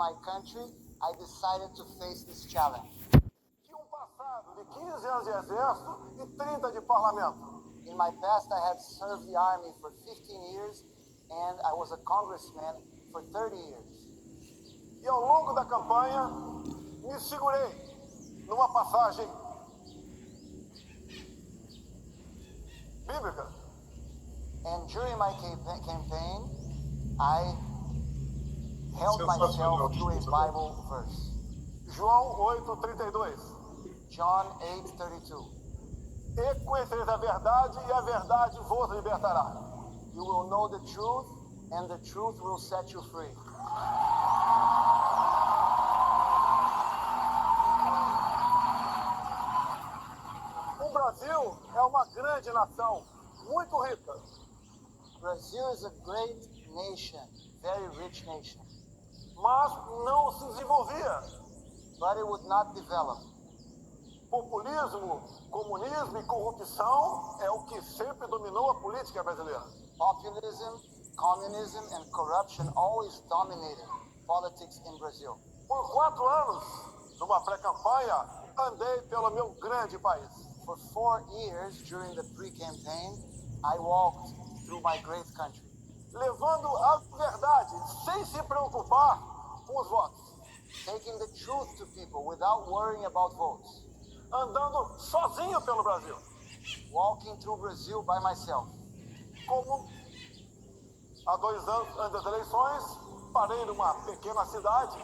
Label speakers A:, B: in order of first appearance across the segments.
A: my country, I decided to face this challenge.
B: Tinha passado de 15 anos de exército e 30 de parlamento.
A: In my past, I had served the army for 15 years, and I was a congressman for 30 years.
B: E ao longo da campanha, me segurei numa passagem bíblica.
A: And during my campaign, I held myself to a Bible verse.
B: João 8:32.
A: John 8:32.
B: E conhecereis a verdade, e a verdade vos libertará.
A: You will know the truth, and the truth will set you free.
B: O Brasil é uma grande nação, muito rica.
A: Brazil is a great nation, very rich nation.
B: Mas não se desenvolvia.
A: But it would not develop.
B: Populismo, comunismo e corrupção é o que sempre dominou a política brasileira.
A: Populism, communism, and corruption always dominated politics in Brazil.
B: Por 4 anos, numa pré-campanha, andei pelo meu grande país.
A: For 4 years during the pre-campaign, I walked through my great country.
B: Levando a verdade, sem se preocupar com os votos.
A: Taking the truth to people without worrying about votes.
B: Andando sozinho pelo Brasil.
A: Walking through Brazil by myself.
B: Como há 2 anos antes das eleições, parei numa pequena cidade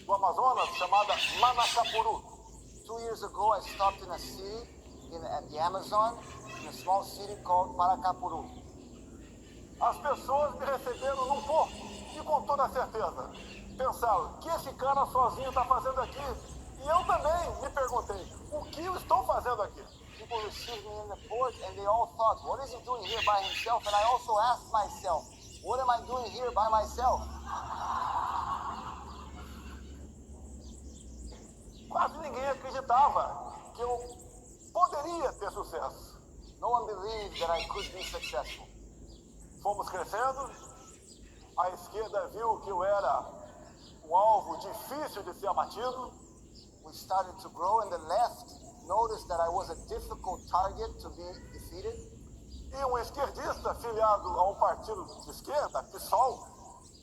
B: do Amazonas chamada Manacapuru.
A: 2 years ago, I stopped in a city at the Amazon, in a small city called Paracapuru.
B: As pessoas me receberam num porto e com toda certeza pensaram, o que esse cara sozinho está fazendo aqui? E eu também me perguntei, o que eu estou fazendo aqui?
A: People received me in the port and they all thought, what is he doing here by himself? And I also asked myself, what am I doing here by myself?
B: Quase ninguém acreditava que eu poderia ter sucesso.
A: No one believed that I could be successful.
B: Fomos crescendo, a esquerda viu que eu era um alvo difícil de ser abatido.
A: We started to grow and the left noticed that I was a difficult target to be defeated.
B: E um esquerdista filiado a um partido de esquerda, PSOL,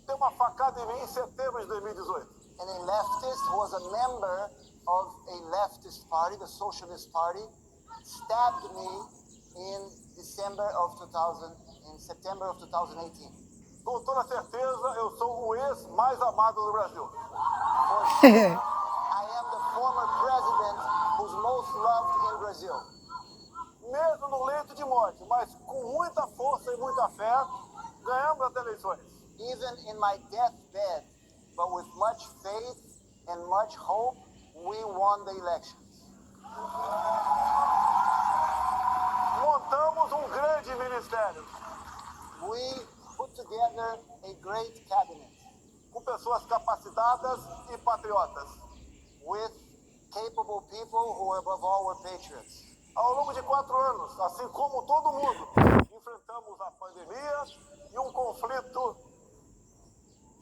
B: deu uma facada em mim em setembro de 2018.
A: And a leftist who was a member of a leftist party, the Socialist Party, stabbed me in September of 2018.
B: Com toda certeza, eu sou o ex mais amado do Brasil.
A: I am the former president who's most loved in Brazil.
B: Mesmo no leito de morte, mas com muita força e muita fé, ganhamos as eleições.
A: Even in my deathbed, but with much faith and much hope, we won the elections.
B: Montamos um grande ministério.
A: We put together a great cabinet
B: com pessoas capacitadas e patriotas.
A: With capable people who above all were patriots.
B: Ao longo de 4 anos, assim como todo mundo, enfrentamos a pandemia e um conflito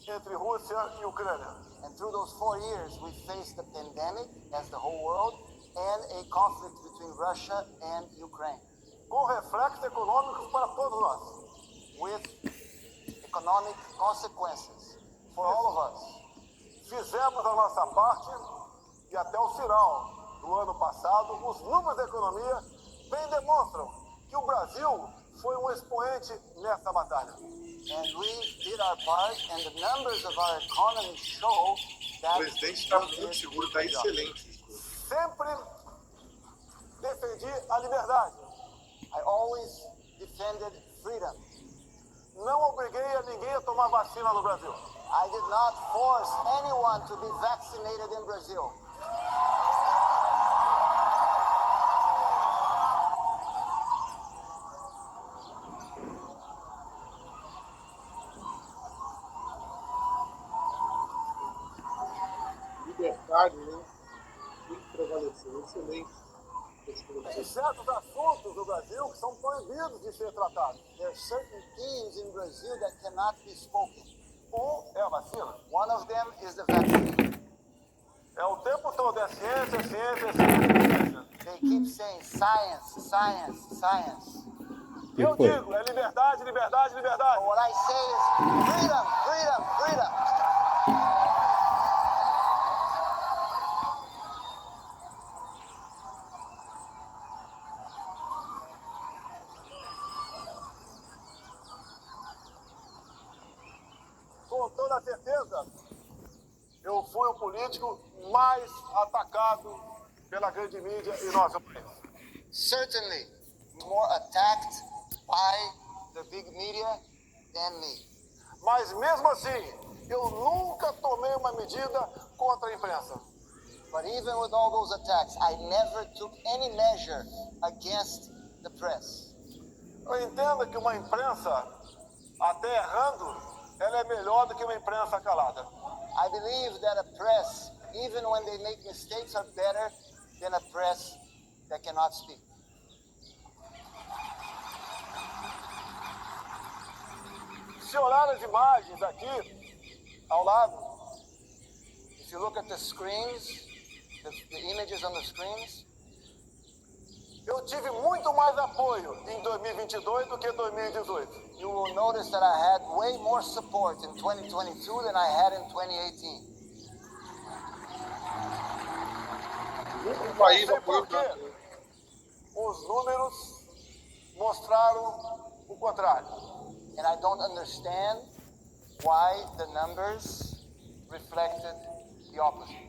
B: entre Rússia e Ucrânia.
A: And through those 4 years, we faced the pandemic as the whole world and a conflict between Russia and Ukraine.
B: Com reflexos econômicos para todos nós.
A: With economic consequences for all of us.
B: Fizemos a nossa parte e até o final do ano passado, os números da economia bem demonstram que o Brasil foi um expoente nessa batalha.
A: And we did our part, and the numbers of our economy show that
C: o presidente está muito seguro, está excelente.
B: Sempre defendi a liberdade.
A: I always defended freedom.
B: Não obriguei a ninguém a tomar vacina no Brasil.
A: I did not force anyone to be vaccinated in Brazil.
C: Libertário, né? Tem que prevalecer, excelente.
B: Tem certos assuntos no Brasil que são proibidos de ser tratados.
A: There are certain themes in Brazil that cannot be spoken.
B: É a vacina.
A: One of them is the vaccine.
B: É o tempo todo, é ciência, ciência, ciência.
A: They keep saying science, science, science.
B: E eu digo, é liberdade, liberdade, liberdade.
A: But what I say is freedom, freedom, freedom.
B: Com toda certeza, eu fui o político mais atacado pela grande mídia em nosso país.
A: Certainly more attacked by the big media than me.
B: Mas mesmo assim, eu nunca tomei uma medida contra a imprensa.
A: But even with all those attacks, I never took any measure against the press.
B: Eu entendo que uma imprensa, até errando, ela é melhor do que uma imprensa calada.
A: I believe that a press, even when they make mistakes, are better than a press that cannot speak.
B: Se olhar as imagens aqui, ao lado,
A: If you look at the screens, the images on the screens,
B: eu tive muito mais apoio em 2022 do que em 2018.
A: you will notice that I had way more support in 2022 than I had in 2018.
C: Muito país
B: Sei
C: apoiou
B: por quê.
C: tanto.
B: Os números mostraram o contrário.
A: And I don't understand why the numbers reflected the opposite.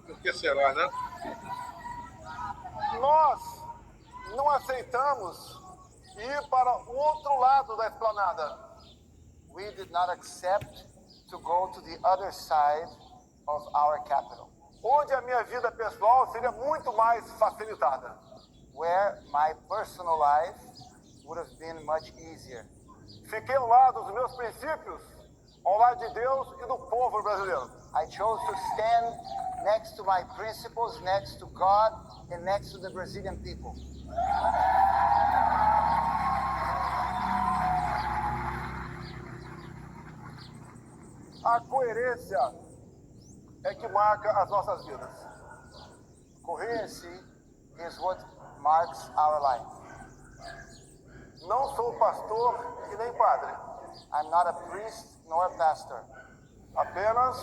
C: Por que será, né?
B: Nós não aceitamos ir para o outro lado da esplanada.
A: We did not accept to go to the other side of our capital,
B: Onde a minha vida pessoal seria muito mais facilitada.
A: where my personal life would have been much easier.
B: Fiquei ao lado dos meus princípios, ao lado de Deus e do povo brasileiro.
A: I chose to stand next to my principles, next to God, and next to the Brazilian people.
B: A coerência é que marca as nossas vidas.
A: Coherency is what marks our life.
B: Não sou pastor e nem padre,
A: I'm not a priest nor a pastor.
B: apenas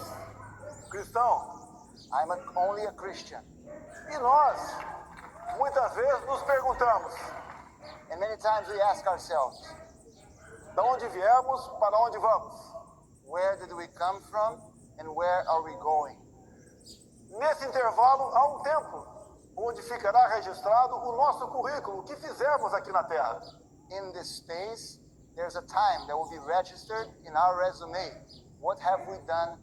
B: cristão.
A: Only a Christian.
B: E nós, muitas vezes, nos perguntamos:
A: And many times we ask ourselves,
B: de onde viemos, para onde vamos?
A: where did we come from and where are we going?
B: Nesse intervalo, há um tempo onde ficará registrado o nosso currículo, o que fizemos aqui na Terra.
A: In this space, there's a time that will be registered in our resume. What have we done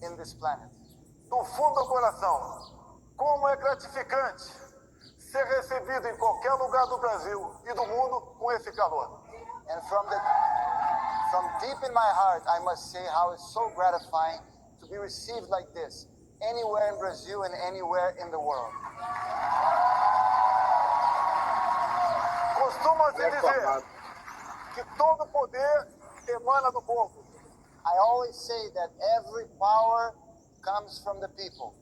A: in this planet?
B: Do fundo do coração, como é gratificante ser recebido em qualquer lugar do Brasil e do mundo com esse calor.
A: And from deep in my heart, I must say how it's so gratifying to be received like this, anywhere in Brazil and anywhere in the world.
B: Costuma-se dizer que todo poder emana do povo.
A: I always say that every power comes from the people,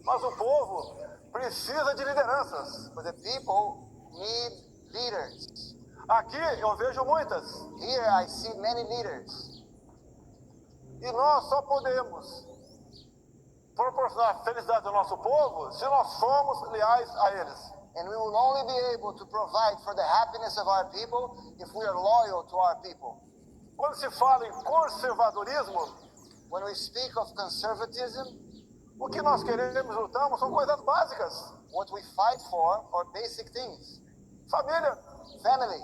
B: Mas o povo precisa de lideranças.
A: but the people need leaders.
B: Aqui eu vejo muitas.
A: Here I see many leaders,
B: E nós só podemos proporcionar felicidade ao nosso povo se nós formos leais a eles.
A: and we will only be able to provide for the happiness of our people if we are loyal to our people.
B: Quando se fala em conservadorismo,
A: When we speak of conservatism,
B: o que nós queremos e lutamos são coisas básicas.
A: what we fight for are basic things.
B: Família.
A: Family.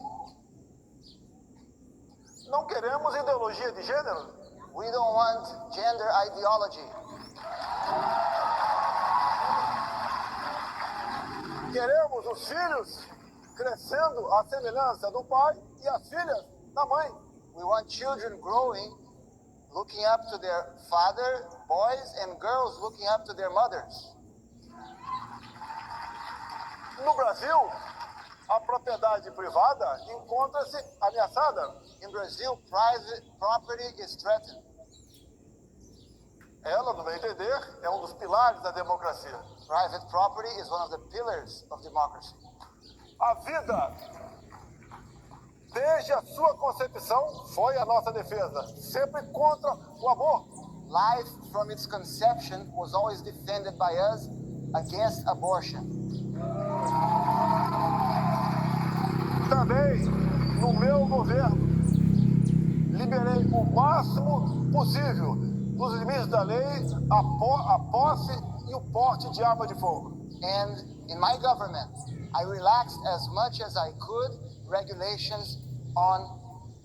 B: Não queremos ideologia de gênero.
A: We don't want gender ideology.
B: Queremos os filhos crescendo à semelhança do pai e as filhas da mãe.
A: We want children growing, looking up to their father, boys and girls looking up to their mothers.
B: No Brasil, a propriedade privada encontra-se ameaçada.
A: In Brazil, private property is threatened.
B: Ela, no meu entender, é um dos pilares da democracia.
A: Private property is one of the pillars of democracy.
B: A vida, desde a sua concepção, foi a nossa defesa, sempre contra o aborto.
A: Life from its conception was always defended by us against abortion.
B: Também, no meu governo, liberei o máximo possível, nos limites da lei, a posse e o porte de arma de fogo.
A: And in my government, I relaxed as much as I could regulations on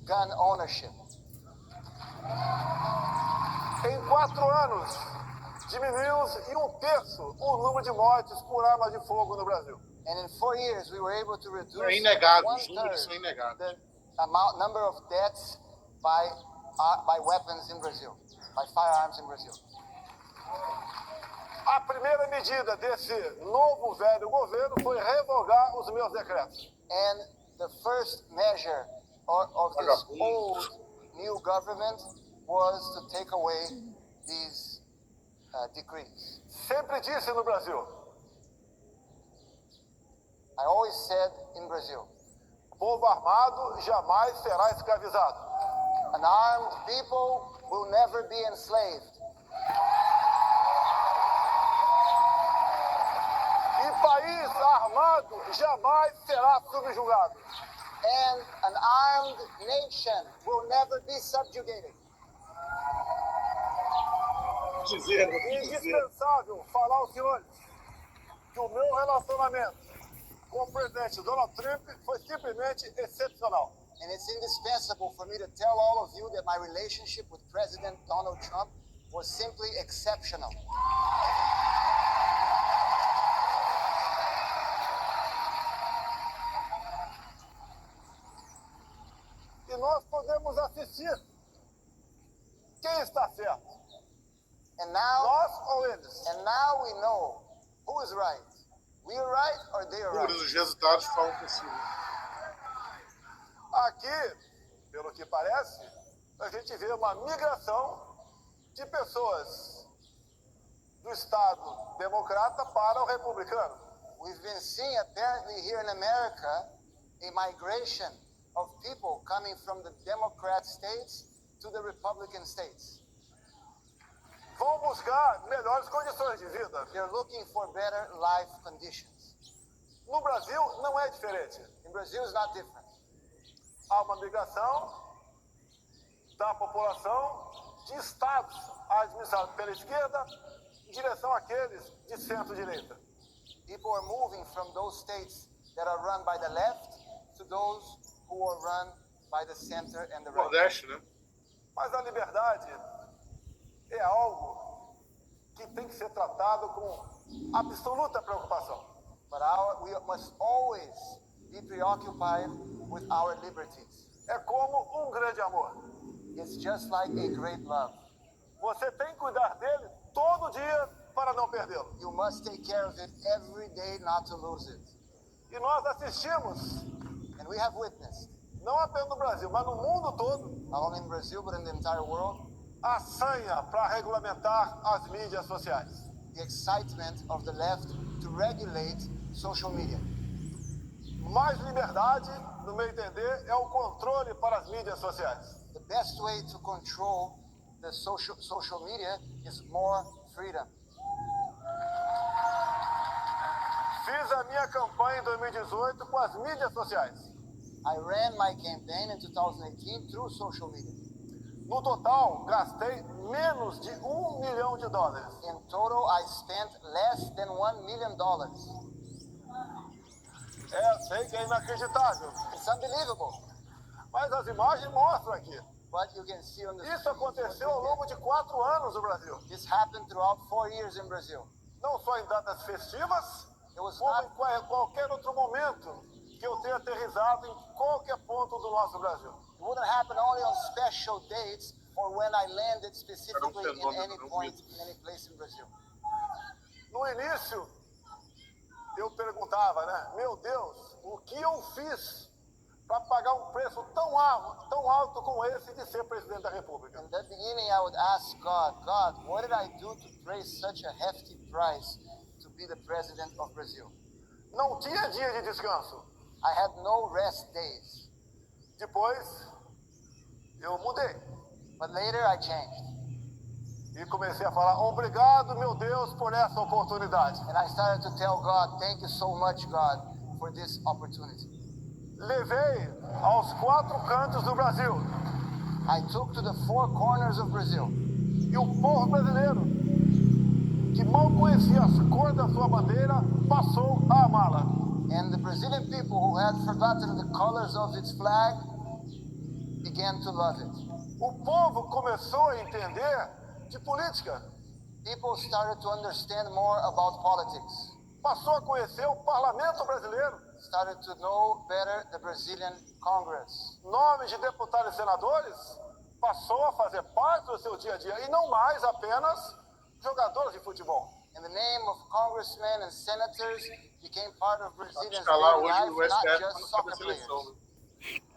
A: gun ownership.
B: Em 4 anos, diminuímos em 1/3 o número de mortes por arma de fogo no Brasil.
A: And in 4 years, we were able to reduce
D: É inegável, os
A: 1/3
D: números são inegáveis.
A: the number of deaths by weapons in Brazil, by firearms in Brazil.
B: A primeira medida desse novo velho governo foi revogar os meus decretos.
A: And the first measure of this old new government was to take away these decrees.
B: Sempre disse no Brasil,
A: I always said in Brazil,
B: povo armado jamais será escravizado.
A: an armed people will never be enslaved.
B: E país armado jamais será subjugado.
A: And an armed nation will never be subjugated.
D: Dizer.
B: Indispensável falar aos senhores que o meu relacionamento com o presidente Donald Trump foi simplesmente excepcional.
A: And it's indispensable for me to tell all of you that my relationship with President Donald Trump was simply exceptional.
B: E nós podemos assistir quem está certo,
A: And now,
B: nós ou eles.
A: we know who is right. We are right or they are right.
D: Os resultados falam por si.
B: Aqui, pelo que parece, a gente vê uma migração de pessoas do Estado democrata para o republicano.
A: We've been seeing apparently here in America a migration of people coming from the Democrat states to the Republican states.
B: Vão buscar melhores condições de vida.
A: They're looking for better life conditions.
B: No Brasil, não é diferente.
A: In Brazil, it's not different.
B: Há uma migração da população de estados administrados pela esquerda em direção àqueles de centro-direita.
A: People are moving from those states that are run by the left to those who are run by the center and the right.
D: Nordeste, né?
B: Mas a liberdade é algo que tem que ser tratado com absoluta preocupação.
A: But we must always be preoccupied with our liberties.
B: É como um grande amor.
A: It's just like a great love.
B: Você tem que cuidar dele todo dia para não perdê-lo.
A: You must take care of it every day not to lose it.
B: E nós assistimos,
A: And we have witnessed,
B: não apenas no Brasil, mas no mundo todo,
A: not only in Brazil but in the entire world,
B: a sanha para regulamentar as mídias sociais.
A: the excitement of the left to regulate social media.
B: Mais liberdade, no meu entender, é o controle para as mídias sociais.
A: The best way to control the social media is more freedom.
B: Fiz a minha campanha em 2018 com as mídias sociais.
A: I ran my campaign in 2018 through social media.
B: No total, gastei menos de $1 milhão.
A: In total, I spent less than $1 million.
B: Sei que é inacreditável,
A: It's unbelievable,
B: mas as imagens mostram aqui.
A: but you can see on the
B: Isso aconteceu ao longo de 4 anos no Brasil.
A: This happened throughout 4 years in Brazil.
B: Não só em datas festivas,
A: It was
B: como
A: not,
B: em qualquer outro momento que eu tenha aterrissado em qualquer ponto do nosso Brasil.
A: it wouldn't happen only on special dates or when I landed specifically in any point, in any place in Brazil.
B: No início, eu perguntava, né? Meu Deus, o que eu fiz para pagar um preço tão alto como esse de ser presidente da República.
A: In the beginning, I would ask God, God, what did I do to pay such a hefty price to be the president of Brazil?
B: Não tinha dia de descanso.
A: I had no rest days.
B: Depois, eu mudei
A: But later, I changed.
B: e comecei a falar: obrigado, meu Deus, por essa oportunidade.
A: And I started to tell God, thank you so much, God, for this opportunity.
B: Levei aos 4 cantos do Brasil.
A: I took to the 4 corners of Brazil.
B: E o povo brasileiro, que mal conhecia as cores da sua bandeira, passou a amá-la.
A: And the Brazilian people who had forgotten the colors of its flag began to love it.
B: O povo começou a entender de política.
A: People started to understand more about politics.
B: Passou a conhecer o parlamento brasileiro.
A: Started to know better the Brazilian Congress.
B: Nomes de deputados e senadores passou a fazer parte do seu dia a dia e não mais apenas jogadores de futebol.
A: And the name of congressmen and senators became part of Brazilians'
D: Escalar
A: daily
D: hoje
A: life,
D: o
A: not
D: STF
A: just
D: para
A: soccer
D: a seleção.
A: players.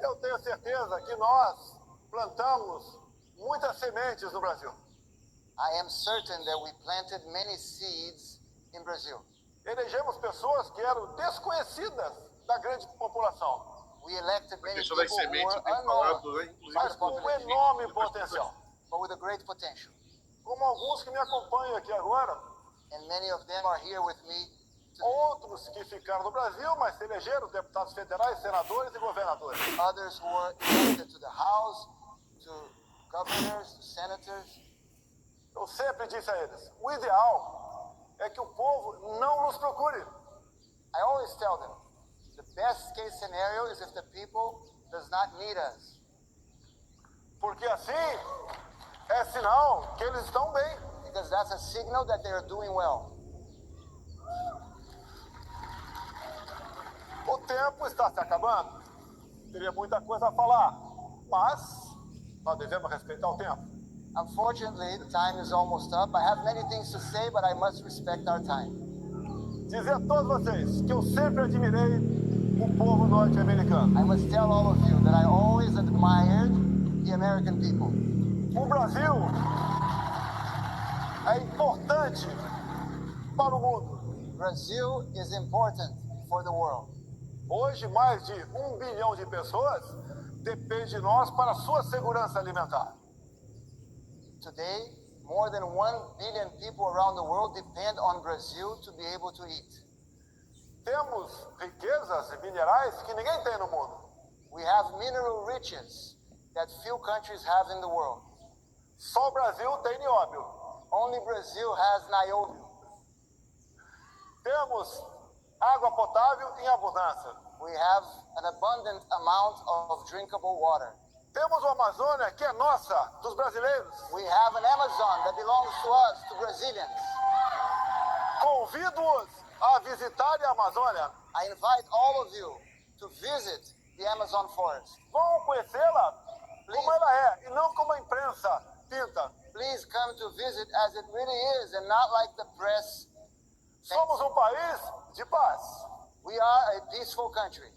B: Eu tenho certeza que nós plantamos muitas sementes no Brasil.
A: I am certain that we planted many seeds in Brazil.
B: Elegemos pessoas que eram desconhecidas da grande população,
A: We elected
D: A
A: many
D: questão
A: people
D: das
A: who
D: sementes
A: were
D: tem
A: unknown,
D: falado, né, inclusive,
B: mas com um enorme potencial.
A: but with a great potential.
B: Como alguns que me acompanham aqui agora,
A: And many of them are here with me today.
B: outros que ficaram no Brasil, mas se elegeram deputados federais, senadores e governadores.
A: Others who were elected to the House, to governors, to senators.
B: Eu sempre disse a eles, o ideal é que o povo não nos procure.
A: I always tell them, the best case scenario is if the people does not need us.
B: Porque assim é sinal que eles estão bem.
A: Because that's a signal that they are doing well.
B: O tempo está se acabando. Teria muita coisa a falar, mas nós devemos respeitar o tempo.
A: Unfortunately, the time is almost up. I have many things to say, but I must respect our time.
B: Dizer a todos vocês que eu sempre admirei o povo norte-americano.
A: I must tell all of you that I always admired the American people.
B: O Brasil é importante para o mundo.
A: Brazil is important for the world.
B: Hoje, mais de 1 bilhão de pessoas dependem de nós para a sua segurança alimentar.
A: Today, more than 1 billion people around the world depend on Brazil to be able to eat.
B: Temos riquezas e minerais que ninguém tem no mundo.
A: We have mineral riches that few countries have in the world.
B: Só o Brasil tem nióbio.
A: Only Brazil has niobium.
B: Temos água potável em abundância.
A: We have an abundant amount of drinkable water.
B: Temos uma Amazônia que é nossa, dos brasileiros.
A: We have an Amazon that belongs to us, to Brazilians.
B: Convido-os a visitarem a Amazônia.
A: I invite all of you to visit the Amazon forest.
B: Vão conhecê-la como ela é e não como a imprensa pinta.
A: Please come to visit as it really is and not like the press.
B: Somos um país de paz.
A: We are a peaceful country.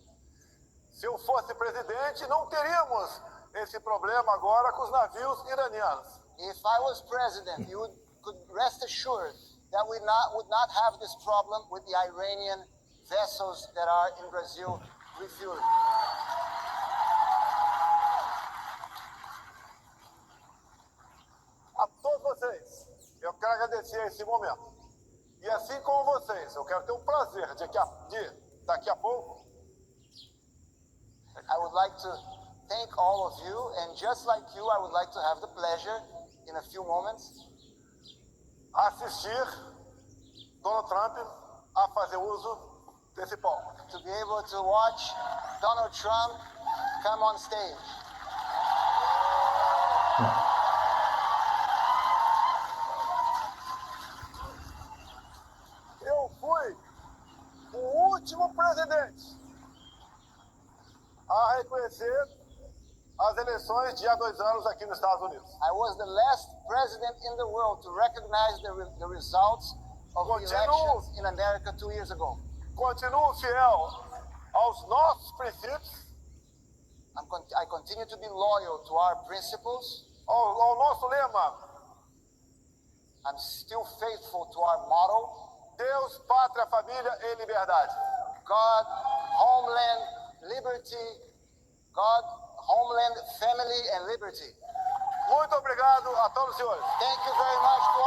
B: Se eu fosse presidente, não teríamos esse problema agora com os navios iranianos.
A: If I was president, you could rest assured that we would not have this problem with the Iranian vessels that are in Brazil refueling.
B: A todos vocês, eu quero agradecer esse momento. E assim como vocês, eu quero ter o prazer de daqui a pouco,
A: I would like to thank all of you, and just like you, I would like to have the pleasure in a few moments
B: assistir Donald Trump a fazer uso desse palco.
A: to be able to watch Donald Trump come on stage.
B: Eu fui o último presidente a reconhecer as eleições de há 2 anos aqui nos Estados Unidos.
A: I was the last president in the world to recognize the results of the elections in America 2 years ago.
B: Continuo fiel aos nossos princípios,
A: I continue to be loyal to our principles.
B: ao nosso lema,
A: I'm still faithful to our motto:
B: Deus, pátria, família e liberdade.
A: God, homeland, liberty. God, homeland, family, and liberty.
B: Muito obrigado a todos os senhores.
A: Thank you very much to